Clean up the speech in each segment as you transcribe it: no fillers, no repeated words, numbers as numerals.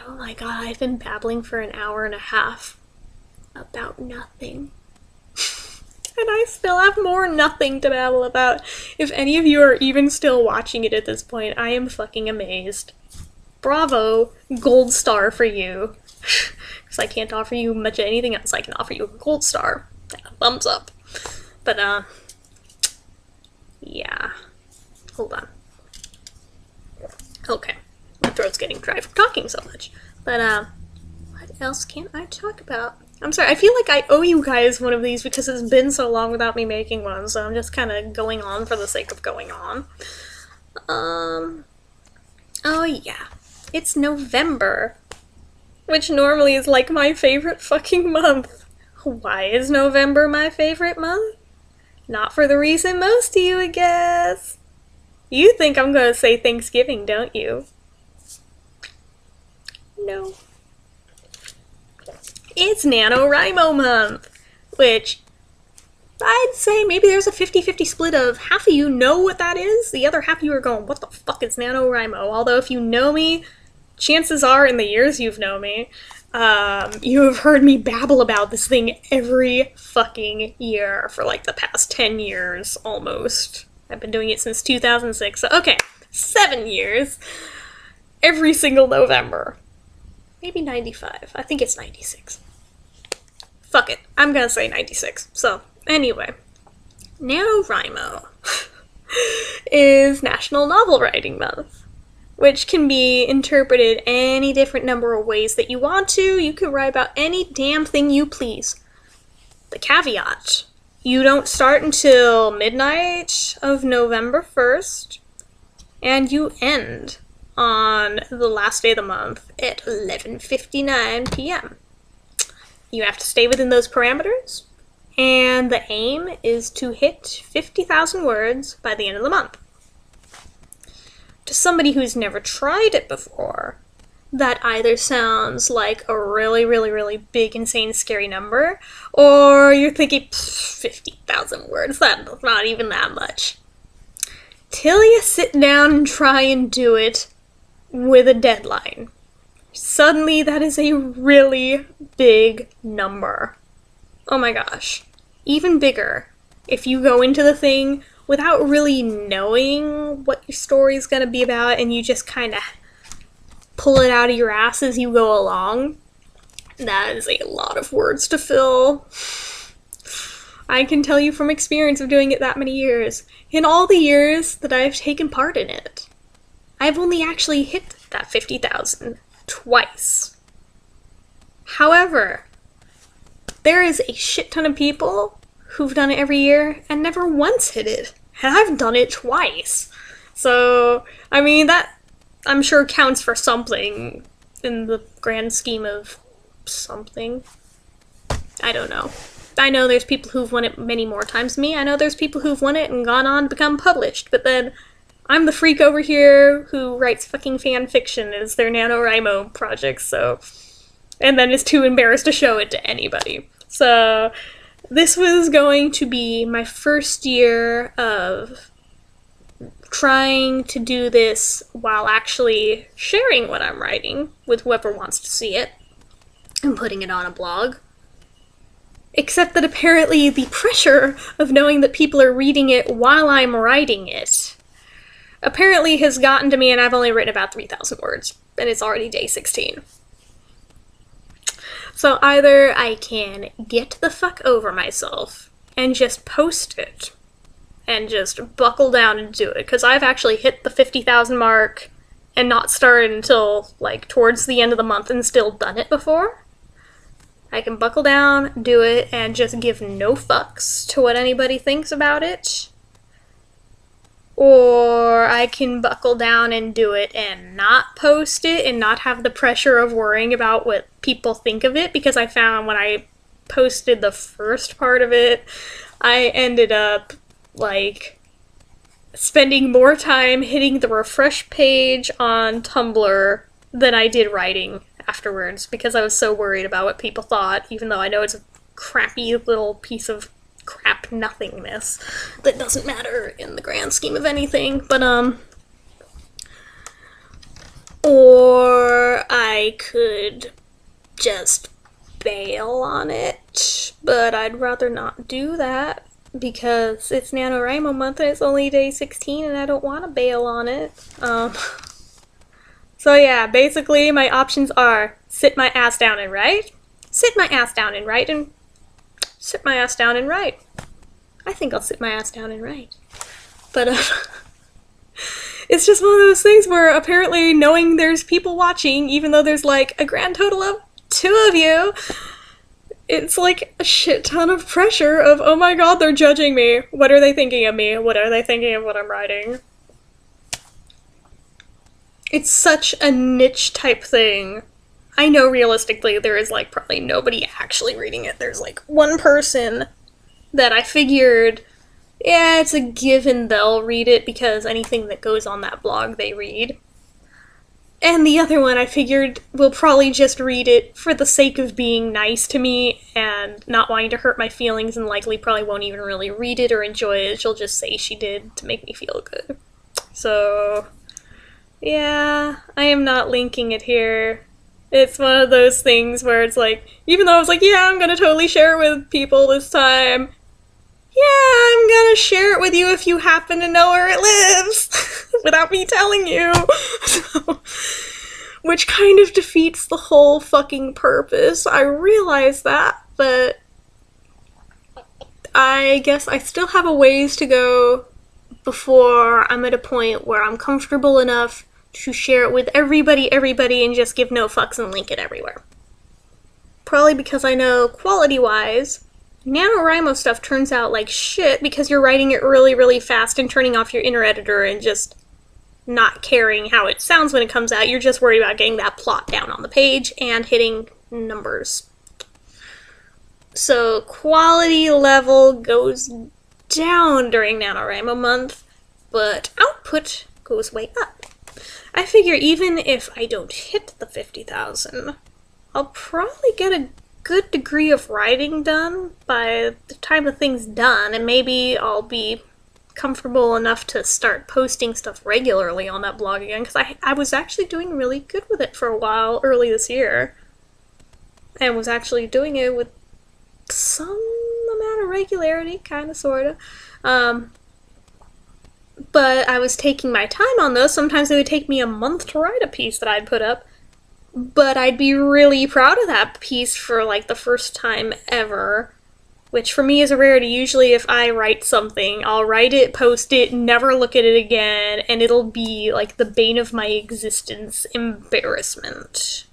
oh my god, I've been babbling for an hour and a half about nothing. And I still have more nothing to babble about. If any of you are even still watching it at this point, I am fucking amazed. Bravo, gold star for you. Because I can't offer you much of anything else. I can offer you a gold star and a thumbs up. But, yeah. Hold on. Okay. My throat's getting dry from talking so much. But, what else can I talk about? I'm sorry, I feel like I owe you guys one of these because it's been so long without me making one, so I'm just kind of going on for the sake of going on. Oh yeah. It's November, which normally is like my favorite fucking month. Why is November my favorite month? Not for the reason most of you would guess. You think I'm gonna say Thanksgiving, don't you? No. It's NaNoWriMo month, which I'd say maybe there's a 50-50 split of half of you know what that is, the other half of you are going, what the fuck is NaNoWriMo? Although if you know me, chances are in the years you've known me, you have heard me babble about this thing every fucking year for like the past 10 years almost. I've been doing it since 2006, so okay, 7 years, every single November. Maybe 95. I think it's 96. Fuck it. I'm gonna say 96. So, anyway. NaNoWriMo is National Novel Writing Month, which can be interpreted any different number of ways that you want to. You can write about any damn thing you please. The caveat, you don't start until midnight of November 1st, and you end on the last day of the month at 11:59 p.m. You have to stay within those parameters, and the aim is to hit 50,000 words by the end of the month. To somebody who's never tried it before, that either sounds like a really, really, really big, insane, scary number, or you're thinking, 50,000 words, that's not even that much. Till you sit down and try and do it with a deadline. Suddenly, that is a really big number. Oh my gosh. Even bigger if you go into the thing without really knowing what your story is going to be about and you just kind of pull it out of your ass as you go along. That is a lot of words to fill. I can tell you from experience of doing it that many years. In all the years that I've taken part in it, I've only actually hit that 50,000 twice. However, there is a shit ton of people who've done it every year and never once hit it. And I've done it twice. So, I mean, that I'm sure counts for something in the grand scheme of something. I don't know. I know there's people who've won it many more times than me. I know there's people who've won it and gone on to become published, but then I'm the freak over here who writes fucking fan fiction as their NaNoWriMo projects, so... and then is too embarrassed to show it to anybody. So, this was going to be my first year of trying to do this while actually sharing what I'm writing with whoever wants to see it, and putting it on a blog. Except that apparently the pressure of knowing that people are reading it while I'm writing it apparently has gotten to me, and I've only written about 3,000 words, and it's already day 16. So either I can get the fuck over myself and just post it, and just buckle down and do it, because I've actually hit the 50,000 mark and not started until, like, towards the end of the month and still done it before. I can buckle down, do it, and just give no fucks to what anybody thinks about it. Or I can buckle down and do it and not post it and not have the pressure of worrying about what people think of it, because I found when I posted the first part of it, I ended up, like, spending more time hitting the refresh page on Tumblr than I did writing afterwards, because I was so worried about what people thought, even though I know it's a crappy little piece of crap nothingness that doesn't matter in the grand scheme of anything. But or I I could just bail on it, but I'd rather not do that because it's NaNoWriMo month and it's only day 16 and I don't want to bail on it. So yeah, basically my options are sit my ass down and write, sit my ass down and write, and sit my ass down and write. I think I'll sit my ass down and write. But it's just one of those things where apparently knowing there's people watching, even though there's like a grand total of 2 of you, it's like a shit ton of pressure of, oh my god, they're judging me. What are they thinking of me? What are they thinking of what I'm writing? It's such a niche type thing. I know realistically there is like probably nobody actually reading it. There's like one person that I figured, yeah, it's a given they'll read it because anything that goes on that blog they read. And the other one I figured will probably just read it for the sake of being nice to me and not wanting to hurt my feelings, and likely probably won't even really read it or enjoy it. She'll just say she did to make me feel good. So yeah, I am not linking it here. It's one of those things where it's like, even though I was like, yeah, I'm gonna totally share it with people this time, yeah, I'm gonna share it with you if you happen to know where it lives, without me telling you. So, which kind of defeats the whole fucking purpose. I realize that, but I guess I still have a ways to go before I'm at a point where I'm comfortable enough to share it with everybody, and just give no fucks and link it everywhere. Probably because I know, quality-wise, NaNoWriMo stuff turns out like shit because you're writing it really, really fast and turning off your inner editor and just not caring how it sounds when it comes out. You're just worried about getting that plot down on the page and hitting numbers. So quality level goes down during NaNoWriMo month, but output goes way up. I figure even if I don't hit the 50,000, I'll probably get a good degree of writing done by the time the thing's done, and maybe I'll be comfortable enough to start posting stuff regularly on that blog again, because I was actually doing really good with it for a while early this year, and was actually doing it with some amount of regularity, kinda, sorta. But I was taking my time on those. Sometimes it would take me a month to write a piece that I'd put up, but I'd be really proud of that piece for like the first time ever, which for me is a rarity. Usually if I write something, I'll write it, post it, never look at it again, and it'll be like the bane of my existence embarrassment.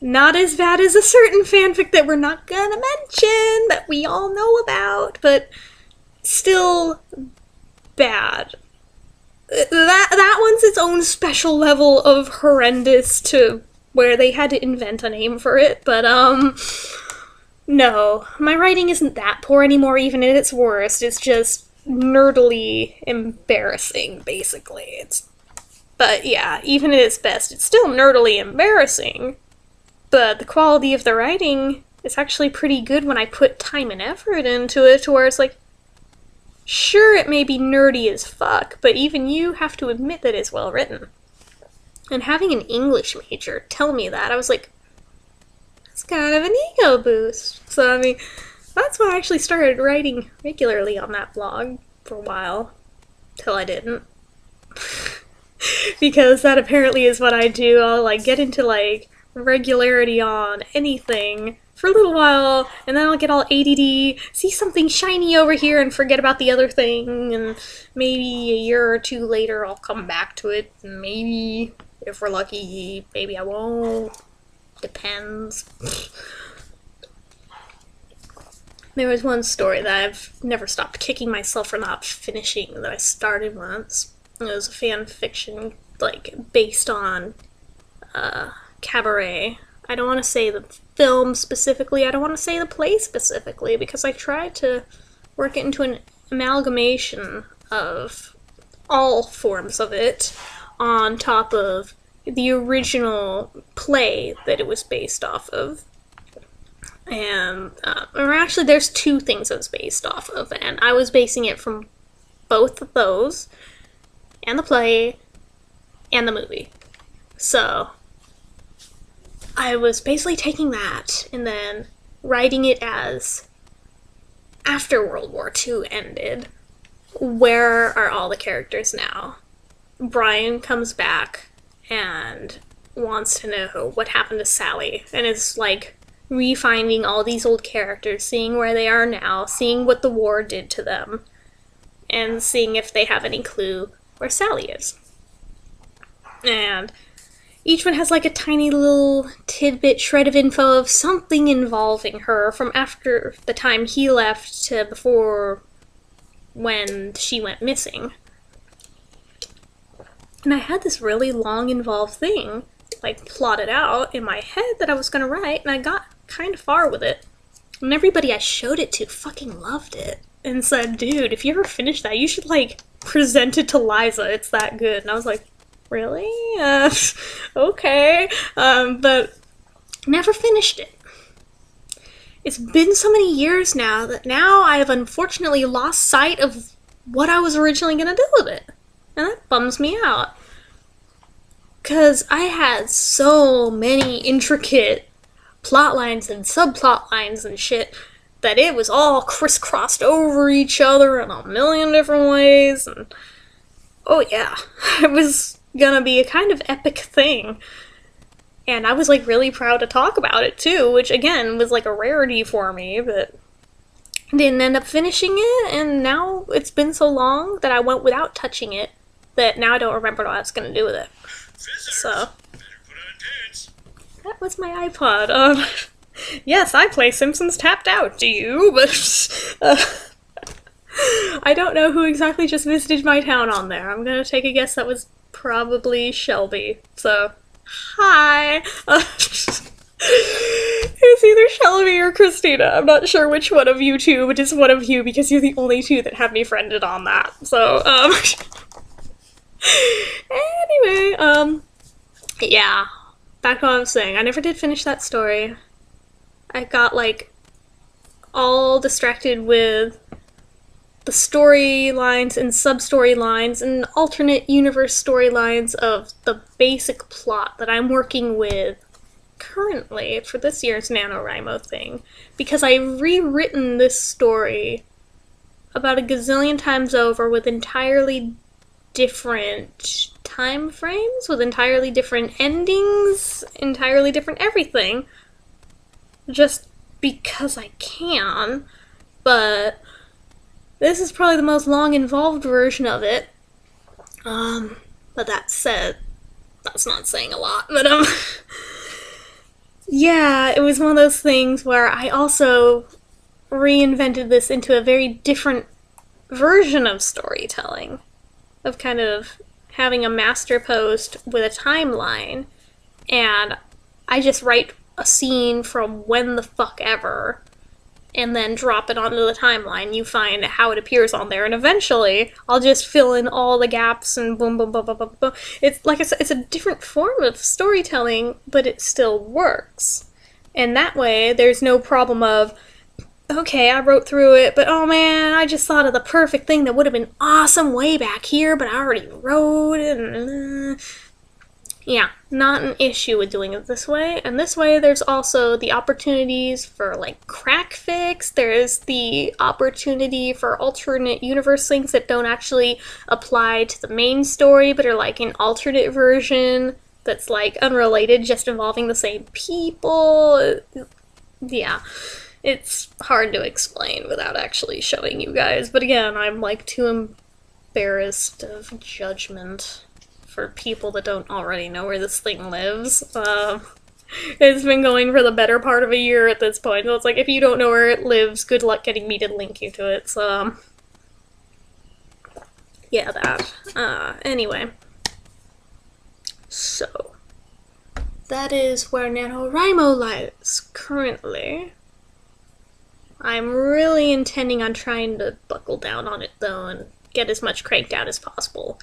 Not as bad as a certain fanfic that we're not gonna mention, that we all know about, but still bad. That one's its own special level of horrendous to where they had to invent a name for it, but no, my writing isn't that poor anymore, even at its worst. It's just nerdily embarrassing, basically. But yeah, even at its best, it's still nerdily embarrassing, but the quality of the writing is actually pretty good when I put time and effort into it, to where it's like, sure, it may be nerdy as fuck, but even you have to admit that it's well written. And having an English major tell me that, I was like, that's kind of an ego boost. So, I mean, that's why I actually started writing regularly on that blog for a while, till I didn't. Because that apparently is what I do. I'll, like, get into, like, regularity on anything for a little while, and then I'll get all ADD, see something shiny over here, and forget about the other thing, and maybe a year or two later I'll come back to it, and maybe, if we're lucky, maybe I won't. Depends. There was one story that I've never stopped kicking myself for not finishing that I started once. It was a fan fiction, like, based on Cabaret. I don't want to say the film specifically, I don't want to say the play specifically, because I tried to work it into an amalgamation of all forms of it on top of the original play that it was based off of. And, or actually there's 2 things it was based off of, and I was basing it from both of those, and the play, and the movie. So, I was basically taking that and then writing it as after World War II ended. Where are all the characters now? Brian comes back and wants to know what happened to Sally, and is like refinding all these old characters, seeing where they are now, seeing what the war did to them, and seeing if they have any clue where Sally is. And each one has like a tiny little tidbit shred of info of something involving her from after the time he left to before when she went missing. And I had this really long involved thing like plotted out in my head that I was gonna write, and I got kind of far with it. And everybody I showed it to fucking loved it and said, dude, if you ever finish that, you should like present it to Liza, it's that good. And I was like, really? Okay. But never finished it. It's been so many years now that now I have unfortunately lost sight of what I was originally gonna do with it. And that bums me out. Because I had so many intricate plot lines and subplot lines and shit that it was all crisscrossed over each other in a million different ways. And oh yeah, it was gonna be a kind of epic thing. And I was like really proud to talk about it too, which again was like a rarity for me, but didn't end up finishing it, and now it's been so long that I went without touching it that now I don't remember what I was gonna do with it. So that was my iPod. Yes, I play Simpsons Tapped Out, do you? But I don't know who exactly just visited my town on there. I'm gonna take a guess that was probably Shelby. So, hi! It's either Shelby or Christina. I'm not sure which one of you two, but it's one of you because you're the only two that have me friended on that. So, anyway, yeah. Back to what I was saying. I never did finish that story. I got, like, all distracted with the storylines and sub-storylines and alternate universe storylines of the basic plot that I'm working with currently for this year's NaNoWriMo thing. Because I've rewritten this story about a gazillion times over with entirely different time frames, with entirely different endings, entirely different everything. Just because I can, but this is probably the most long involved version of it. But that said, that's not saying a lot, but yeah, it was one of those things where I also reinvented this into a very different version of storytelling, of kind of having a master post with a timeline, and I just write a scene from when the fuck ever, and then drop it onto the timeline. You find how it appears on there, and eventually I'll just fill in all the gaps and boom, boom, boom, boom, boom, boom. It's, like I said, it's a different form of storytelling, but it still works. And that way, there's no problem of, okay, I wrote through it, but oh man, I just thought of the perfect thing that would have been awesome way back here, but I already wrote it, and yeah, not an issue with doing it this way. And this way, there's also the opportunities for, like, crack fix. There's the opportunity for alternate universe things that don't actually apply to the main story, but are, like, an alternate version that's, like, unrelated, just involving the same people. Yeah, it's hard to explain without actually showing you guys. But again, I'm, like, too embarrassed of judgment for people that don't already know where this thing lives. It's been going for the better part of a year at this point, so it's like, if you don't know where it lives, good luck getting me to link you to it, so yeah, that. Anyway. So, that is where NaNoWriMo lies currently. I'm really intending on trying to buckle down on it, though, and get as much cranked out as possible.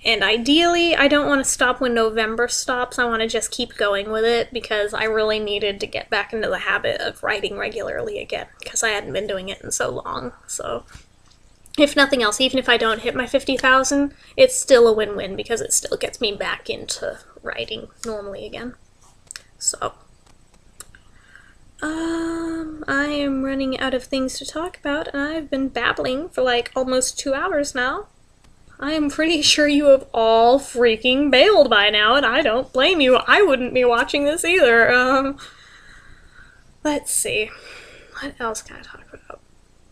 And ideally, I don't want to stop when November stops. I want to just keep going with it, because I really needed to get back into the habit of writing regularly again, because I hadn't been doing it in so long. So, if nothing else, even if I don't hit my 50,000, it's still a win-win, because it still gets me back into writing normally again. So, I am running out of things to talk about, and I've been babbling for like almost 2 hours now. I am pretty sure you have all freaking bailed by now, and I don't blame you. I wouldn't be watching this either. Let's see. What else can I talk about?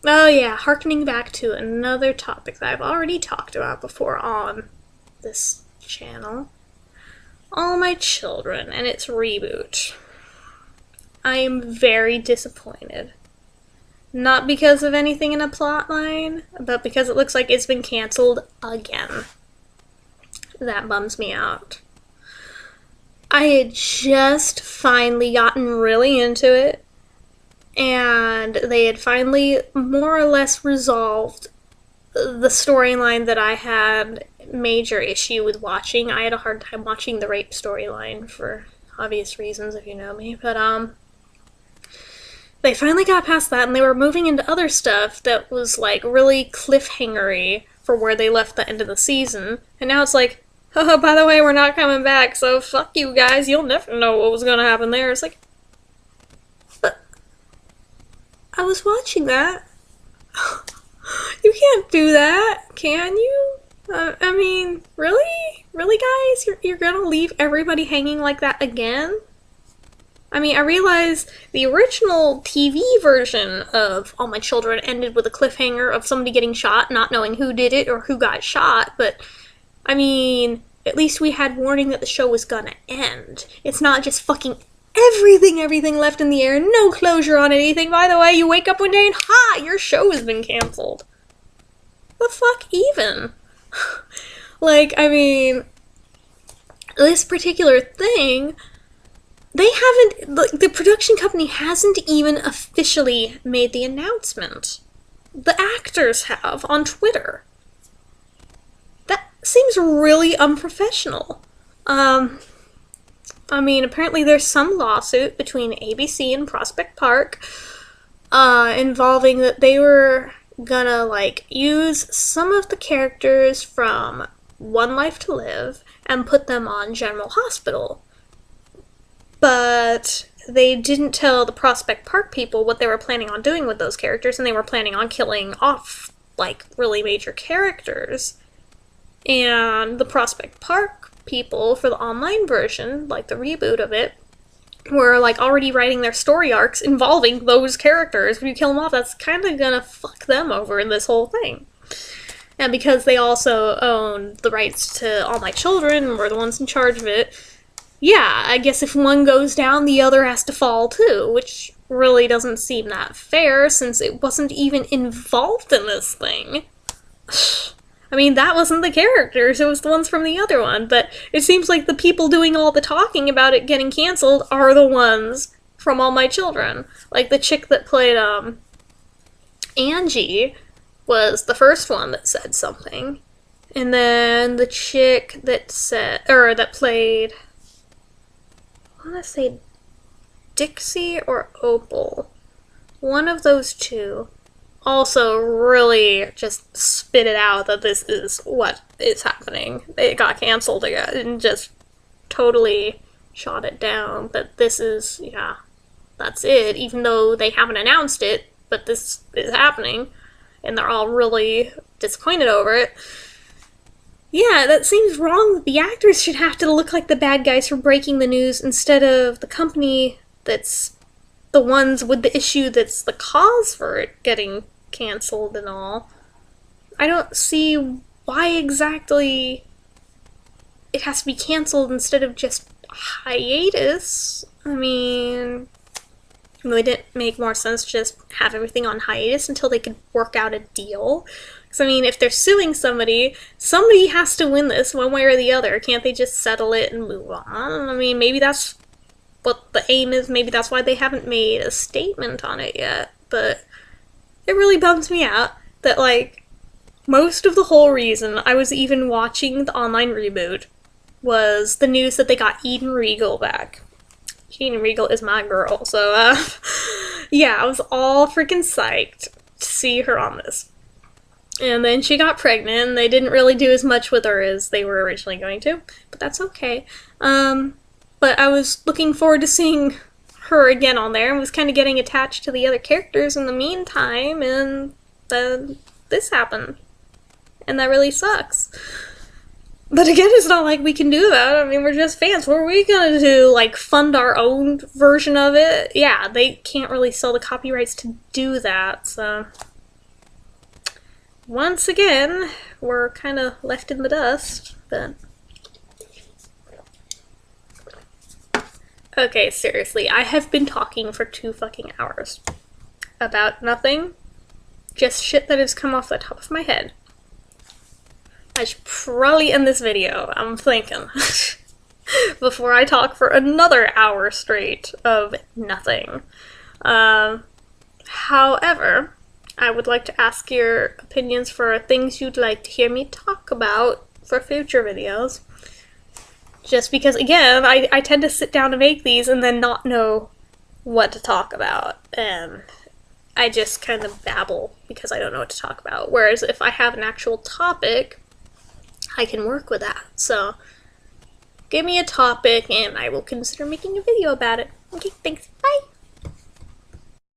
Oh yeah, harkening back to another topic that I've already talked about before on this channel. All My Children and its reboot. I am very disappointed. Not because of anything in a plotline, but because it looks like it's been canceled again. That bums me out. I had just finally gotten really into it, and they had finally more or less resolved the storyline that I had major issue with watching. I had a hard time watching the rape storyline for obvious reasons, if you know me, but they finally got past that, and they were moving into other stuff that was, like, really cliffhangery for where they left the end of the season. And now it's like, oh, by the way, we're not coming back, so fuck you guys, you'll never know what was gonna happen there. It's like, but I was watching that. You can't do that, can you? I mean, really? Really, guys? You're gonna leave everybody hanging like that again? I mean, I realize the original TV version of All My Children ended with a cliffhanger of somebody getting shot, not knowing who did it or who got shot, but, I mean, at least we had warning that the show was gonna end. It's not just fucking everything left in the air, no closure on anything. By the way, you wake up one day and, ha! Your show has been canceled. The fuck even? Like, I mean, this particular thing, they haven't, the production company hasn't even officially made the announcement. The actors have on Twitter. That seems really unprofessional. I mean, apparently there's some lawsuit between ABC and Prospect Park, involving that they were gonna, like, use some of the characters from One Life to Live and put them on General Hospital. But they didn't tell the Prospect Park people what they were planning on doing with those characters, and they were planning on killing off, like, really major characters. And the Prospect Park people, for the online version, like the reboot of it, were, like, already writing their story arcs involving those characters. If you kill them off, that's kind of gonna fuck them over in this whole thing. And because they also own the rights to All My Children, and were the ones in charge of it, yeah, I guess if one goes down, the other has to fall too, which really doesn't seem that fair, since it wasn't even involved in this thing. I mean, that wasn't the characters, it was the ones from the other one, but it seems like the people doing all the talking about it getting canceled are the ones from All My Children. Like, the chick that played, Angie was the first one that said something. And then the chick that said, or that played, I want to say Dixie or Opal. One of those two also really just spit it out that this is what is happening. It got canceled again and just totally shot it down. But this is, yeah, that's it. Even though they haven't announced it, but this is happening. And they're all really disappointed over it. Yeah, that seems wrong. The actors should have to look like the bad guys for breaking the news instead of the company that's the ones with the issue that's the cause for it getting canceled and all. I don't see why exactly it has to be canceled instead of just hiatus. I mean, would it make more sense to just have everything on hiatus until they could work out a deal? Because, I mean, if they're suing somebody, somebody has to win this one way or the other. Can't they just settle it and move on? I mean, maybe that's what the aim is. Maybe that's why they haven't made a statement on it yet. But it really bums me out that, like, most of the whole reason I was even watching the online reboot was the news that they got Eden Regal back. Eden Regal is my girl, so, yeah, I was all freaking psyched to see her on this. And then she got pregnant, and they didn't really do as much with her as they were originally going to, but that's okay. but I was looking forward to seeing her again on there and was kind of getting attached to the other characters in the meantime, and then this happened. And that really sucks. But again, it's not like we can do that. I mean, we're just fans. What are we gonna do? Like, fund our own version of it? Yeah, they can't really sell the copyrights to do that, so... Once again, we're kind of left in the dust, but... Okay, seriously, I have been talking for 2 fucking hours. About nothing. Just shit that has come off the top of my head. I should probably end this video, I'm thinking, before I talk for another hour straight of nothing. However, I would like to ask your opinions for things you'd like to hear me talk about for future videos. Just because, again, I tend to sit down to make these and then not know what to talk about, and I just kind of babble because I don't know what to talk about. Whereas if I have an actual topic, I can work with that. So, give me a topic and I will consider making a video about it. Okay, thanks. Bye!